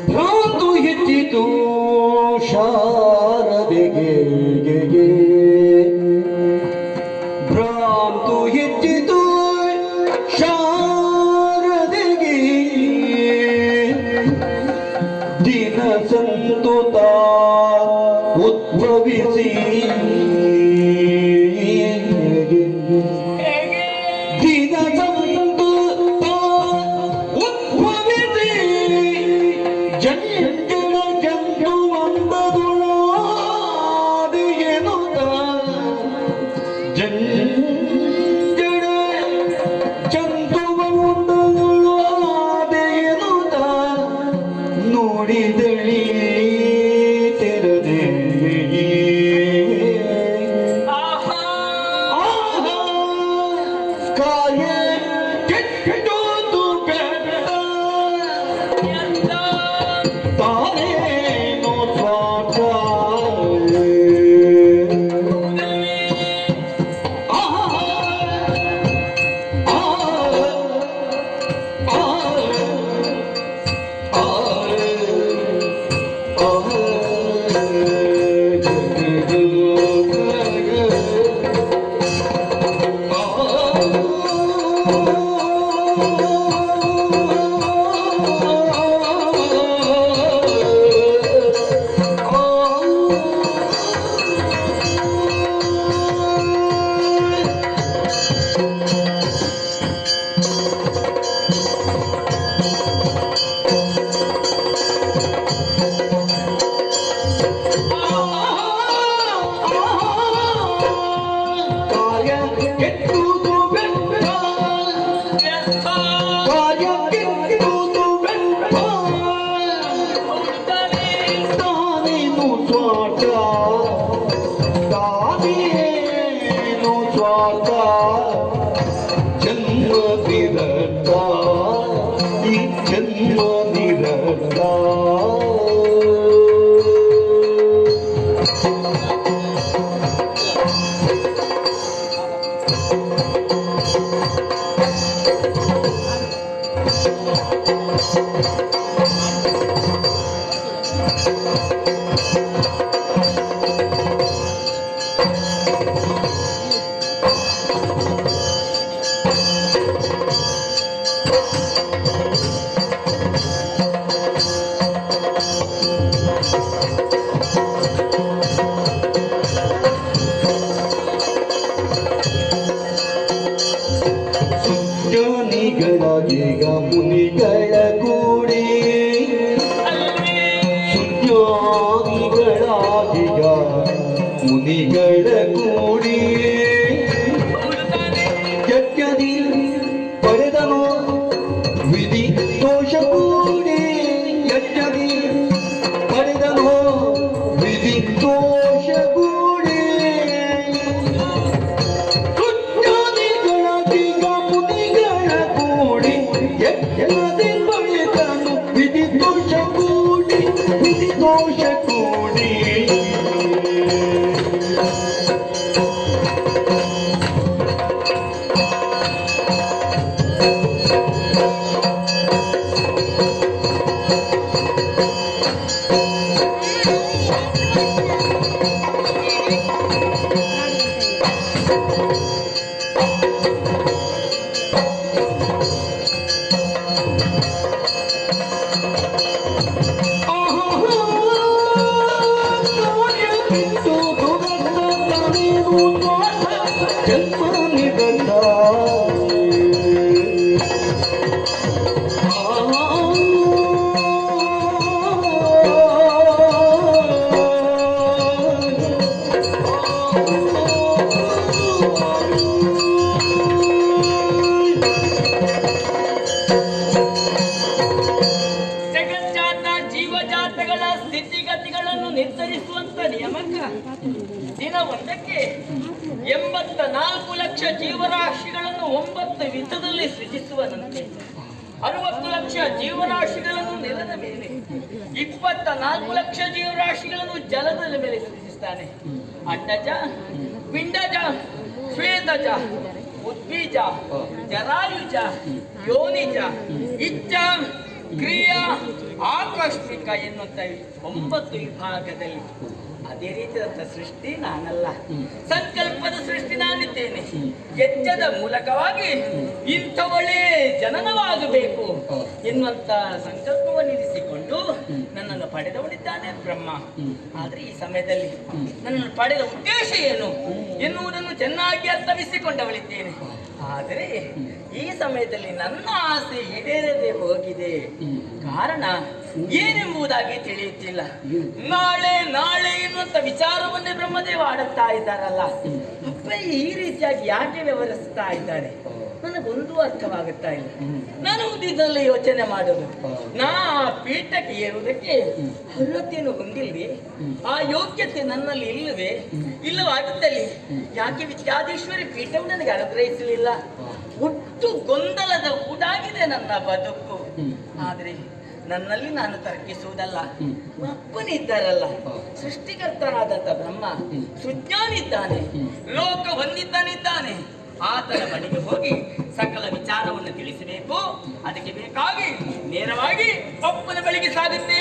ಭ್ರಾಂತು ಹೆಚ್ಚಿತು ಶಾರದೆಗೆ ಭ್ರಾಂತು ಹೆಚ್ಚಿತು ಶಾರದೆಗೆ ದಿನ ಸಂತುತ ಉದ್ಭವಿಸಿ ದಿನ ಸಂತುತ ಉದ್ಭವಿಸಿ ಜಂಜಳ ಜಂತು ಒಂದದುಳಾದಿಯನುತ ಜಂಜಳ ಜಂತುವ ಒಂದದುಳಾದಿಯನುತ ನೋಡಿದಳಿ ತೆರದೆ ಕಾರ್ಯ ಕೆಟ್ಟೋದು ಬೆಟ್ಟ ತಾನೇನೋ ಸ್ವಾರ್ಥ ಜನ್ಮ ನಿರತ ಈ ಜನ್ಮ ನಿರತ ಸುಜ್ಞಾನಿಗಳಾಗೀಗ ಮುನಿಗಳ ಕೂಡಿ ಸುಜ್ಞಾನಿಗಳಾಗೀಗ ಮುನಿಗಳ ಕೂಡಿ ಯಜ್ಞದಿ ಪಡೆದನು ವಿಧಿ ದೋಷ ಕೂಡಿ ಯಜ್ಞದಿ ಪಡೆದನು ವಿಧಿ ದೋಷ ಕೂಡಿ ಸುಜ್ಞಾನಿಗಳಾಗೀಗ ಮುನಿಗಳ ಕೂಡಿ ಯಜ್ಞದಿ ಪಡೆದನು ವಿಧಿ ದೋಷ ಕೂಡಿ ವಿಧಿ ದೋಷ ಕೂಡಿ ಜನ್ಮ ನಿಬಂಧ ಜಗಜ್ಜಾತ ಜೀವಜಾತಗಳ ಸ್ಥಿತಿಗತಿಗಳನ್ನು ನಿರ್ಧರಿಸುವಂತ ನಿಯಮಕ ದಿನ ಒಂದಕ್ಕೆ 84 ಲಕ್ಷ ಜೀವರಾಶಿಗಳನ್ನು 9 ವಿಧದಲ್ಲಿ ಸೃಜಿಸುವನಂತೆ 60 ಲಕ್ಷ ಜೀವರಾಶಿಗಳನ್ನು ನೆಲದ ಮೇಲೆ 24 ಲಕ್ಷ ಜೀವರಾಶಿಗಳನ್ನು ಜಲದ ಮೇಲೆ ಸೃಜಿಸ್ತಾನೆ. ಅಂಡಜ, ಪಿಂಡಜ, ಶ್ವೇತಜ, ಉದ್ಬೀಜ, ಜರಾಯುಜ, ಯೋನಿಜ, ಇಚ್ಛ, ಕ್ರಿಯಾ ಆಕಸ್ಮಿಕ ಎನ್ನುವಂತ 9 ವಿಭಾಗದಲ್ಲಿ ಅದೇ ರೀತಿಯಾದಂತ ಸೃಷ್ಟಿ ನಾನಲ್ಲ, ಸಂಕಲ್ಪದ ಸೃಷ್ಟಿ ನಾನಿದ್ದೇನೆ. ವೆಚ್ಚದ ಮೂಲಕವಾಗಿ ಇಂಥವಳೇ ಜನನವಾಗಬೇಕು ಎನ್ನುವಂತ ಸಂಕಲ್ಪವನ್ನು ಇರಿಸಿಕೊಂಡು ನನ್ನನ್ನು ಪಡೆದವನಿದ್ದಾನೆ ಬ್ರಹ್ಮ. ಆದ್ರೆ ಈ ಸಮಯದಲ್ಲಿ ನನ್ನನ್ನು ಪಡೆದ ಉದ್ದೇಶ ಏನು ಎನ್ನುವುದನ್ನು ಚೆನ್ನಾಗಿ ಅರ್ಥವಿಸಿಕೊಂಡವಳಿದ್ದೇನೆ. ಆದರೆ ಈ ಸಮಯದಲ್ಲಿ ನನ್ನ ಆಸೆ ಈಡೇರದೆ ಹೋಗಿದೆ. ಕಾರಣ ಏನೆಂಬುದಾಗಿ ತಿಳಿಯುತ್ತಿಲ್ಲ. ನಾಳೆ ನಾಳೆ ಎನ್ನುವಂತ ವಿಚಾರವನ್ನೇ ಬ್ರಹ್ಮದೇವ ಆಡುತ್ತಾ ಇದ್ದಾರಲ್ಲ, ಅಪ್ಪ ಈ ರೀತಿಯಾಗಿ ಯಾಕೆ ವ್ಯವಹರಿಸ್ತಾ ಇದ್ದಾರೆ ನನಗೊಂದು ಅರ್ಥವಾಗುತ್ತಾ ಇಲ್ಲ. ನಾನು ಇದರಲ್ಲಿ ಯೋಚನೆ ಮಾಡೋದು, ನಾ ಪೀಠಕ್ಕೆ ಏರುವುದಕ್ಕೆ ಅರ್ಹತೆಯನ್ನು ಹೊಂದಿಲ್ವೇ? ಆ ಯೋಗ್ಯತೆ ನನ್ನಲ್ಲಿ ಇಲ್ಲವೇ? ಇಲ್ಲವಾಗುತ್ತಲ್ಲಿ ಯಾಕೆ ವಿದ್ಯಾಧೀಶ್ವರಿ ಪೀಠವು ನನಗೆ ಅನುಗ್ರಹಿಸಲಿಲ್ಲ? ಒಟ್ಟು ಗೊಂದಲದ ಊಡಾಗಿದೆ ನನ್ನ ಬದುಕು. ಆದ್ರೆ ನನ್ನಲ್ಲಿ ನಾನು ತರ್ಕಿಸುವುದಲ್ಲ, ಅಪ್ಪನಿದ್ದಾರಲ್ಲ, ಸೃಷ್ಟಿಕರ್ತನಾದಂತ ಬ್ರಹ್ಮ ಸುಜ್ಞಾನಿದ್ದಾನೆ, ಲೋಕ ಹೊಂದಿದ್ದಾನಿದ್ದಾನೆ. ಆತನ ಬಳಿಗೆ ಹೋಗಿ ಸಕಲ ವಿಚಾರವನ್ನು ತಿಳಿಸಬೇಕು. ಅದಕ್ಕೆ ಬೇಕಾಗಿ ನೇರವಾಗಿ ಅಪ್ಪನ ಬಳಿಗೆ ಸಾಗುತ್ತೆ.